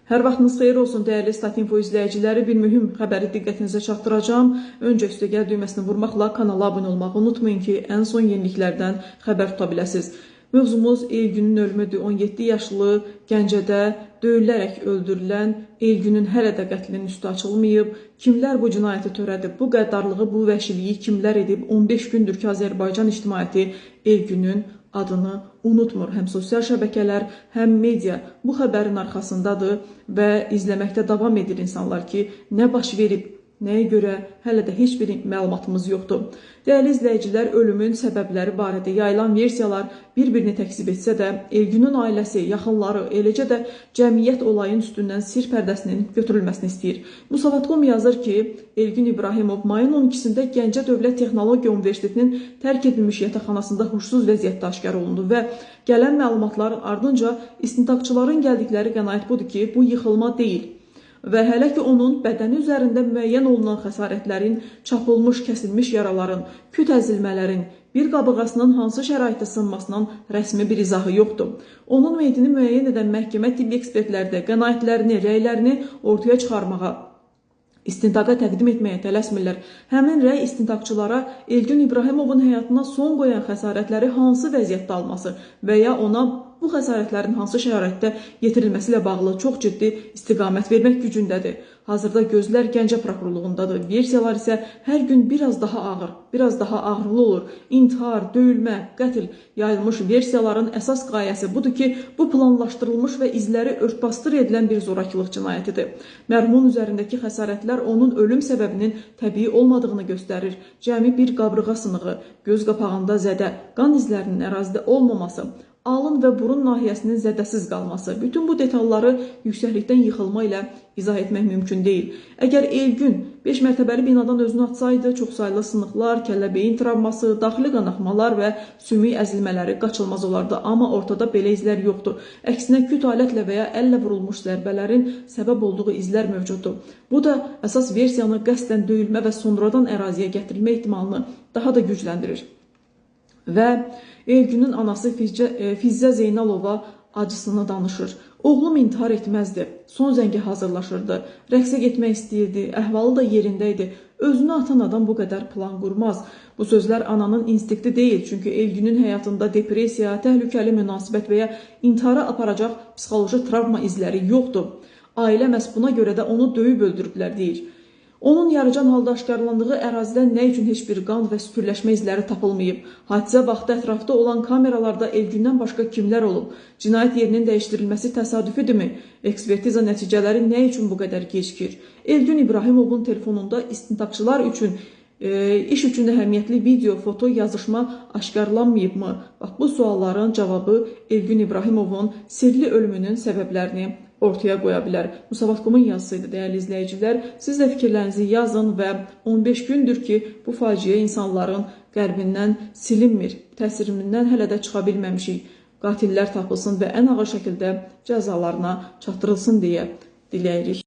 Hər vaxtınız xeyir olsun dəyərli Statinfo izləyiciləri. Bir mühüm xəbəri diqqətinizə çatdıracağım. Öncə üstəgəl düyməsini vurmaqla kanala abunə olmağı unutmayın ki, ən son yeniliklərdən xəbər tuta biləsiniz. Mövzumuz Elgünün ölümüdür. 17 yaşlı Gəncədə döyülərək öldürülən Elgünün hələ də qətlinin üstü açılmayıb. Kimlər bu cinayəti törədib, bu qəddarlığı, bu vəhşiliyi kimlər edib? 15 gündür ki, Azərbaycan ictimaiyyəti Elgünün adını unutmur. Həm sosial şəbəkələr, həm media bu xəbərin arxasındadır və izləməkdə davam edir insanlar ki, nə baş verib, nəyə görə hələ də heç bir məlumatımız yoxdur. Dəyərli izləyicilər, ölümün səbəbləri barədə yayılan versiyalar bir-birini təkzib etsə də, Elgünün ailəsi, yaxınları, eləcə də cəmiyyət olayın üstündən sir pərdəsinin götürülməsini istəyir. Musavat.com yazır ki, Elgün İbrahimov mayın 12-sində Gəncə Dövlət Texnologiya Universitetinin tərk edilmiş yataqxanasında huşsuz vəziyyətdə aşkar olundu və gələn məlumatların ardınca istintaqçıların gəldikləri qənaət budur ki, bu yıxılma deyil. Və hələ ki onun bədəni üzərində müəyyən olunan xəsarətlərin, çapılmış, kəsilmiş yaraların, küt əzilmələrin, bir qabırğasının hansı şəraitdə sınmasının rəsmi bir izahı yoxdur. Onun meyitini müəyyən edən məhkəmə tibbi ekspertləri də qənaətlərini, rəylərini ortaya çıxarmağa, istintaqa təqdim etməyə tələsmirlər. Həmin rəy istintaqçılara Elgün İbrahimovun həyatına son qoyan xəsarətləri hansı vəziyyətdə alması və ya ona bu xəsarətlərin hansı şəraitdə yetirilməsi ilə bağlı çox ciddi istiqamət vermək gücündədir. Hazırda gözlər Gəncə prokurorluğundadır. Versiyalar isə hər gün biraz daha ağır, biraz daha ağrılı olur. İntihar, döyülmə, qətl yayılmış versiyaların əsas qayəsi budur ki, bu planlaşdırılmış və izləri örtbasdır edilən bir zorakılıq cinayətidir. Mərhumun üzərindəki xəsarətlər onun ölüm səbəbinin təbii olmadığını göstərir. Cəmi bir qabırğa sınığı, göz qapağında zədə, qan izlərinin ərazidə olmaması, alın və burun nahiyəsinin zədəsiz qalması. Bütün bu detalları yüksəklikdən yıxılma ilə izah etmək mümkün deyil. Əgər Elgün 5 mərtəbəli binadan özünü atsaydı, çoxsaylı sınıqlar, kəllə-beyin travması, daxili qanaxmalar və sümük əzilmələri qaçılmaz olardı. Amma ortada belə izlər yoxdur. Əksinə küt alətlə və ya əllə vurulmuş zərbələrin səbəb olduğu izlər mövcuddur. Bu da əsas versiyanı qəsdən döyülmə və sonradan əraziyə gətirilmə ehtimalını daha da gücləndirir. Və Elgünün anası Fizzə Zeynalova acısını danışır. Oğlum intihar etməzdi, son zəngə hazırlaşırdı, rəqsə getmək istəyirdi, əhvalı da yerində idi. Özünü atan adam bu qədər plan qurmaz. Bu sözlər ananın instinkti deyil, çünki Elgünün həyatında depressiya, təhlükəli münasibət və ya intihara aparacaq psixoloji travma izləri yoxdur. Ailə məhz buna görə də onu döyüb öldürüblər deyir. Onun yarıcan halda aşkarlandığı ərazidən nə üçün heç bir qan və süpürləşmə izləri tapılmayıb? Hadisə vaxtı ətrafda olan kameralarda Elgündən başqa kimlər olub? Cinayət yerinin dəyişdirilməsi təsadüfüdürmü? Ekspertiza nəticələri nə üçün bu qədər gecikir? Elgün İbrahimovun telefonunda istintaqçılar üçün iş üçün əhəmiyyətli video, foto, yazışma aşkarlanmayıbmı? Bax, bu sualların cavabı Elgün İbrahimovun sirli ölümünün səbəblərini ortaya qoya bilər. Musavat.com-un yazısıydı dəyərli izləyicilər. Siz də fikirlərinizi yazın və 15 gündür ki, bu faciə insanların qəlbindən silinmir. Təsirindən hələ də çıxa bilməmişik. Qatillər tapılsın və ən ağır şəkildə cəzalarına çatdırılsın deyə diləyirik.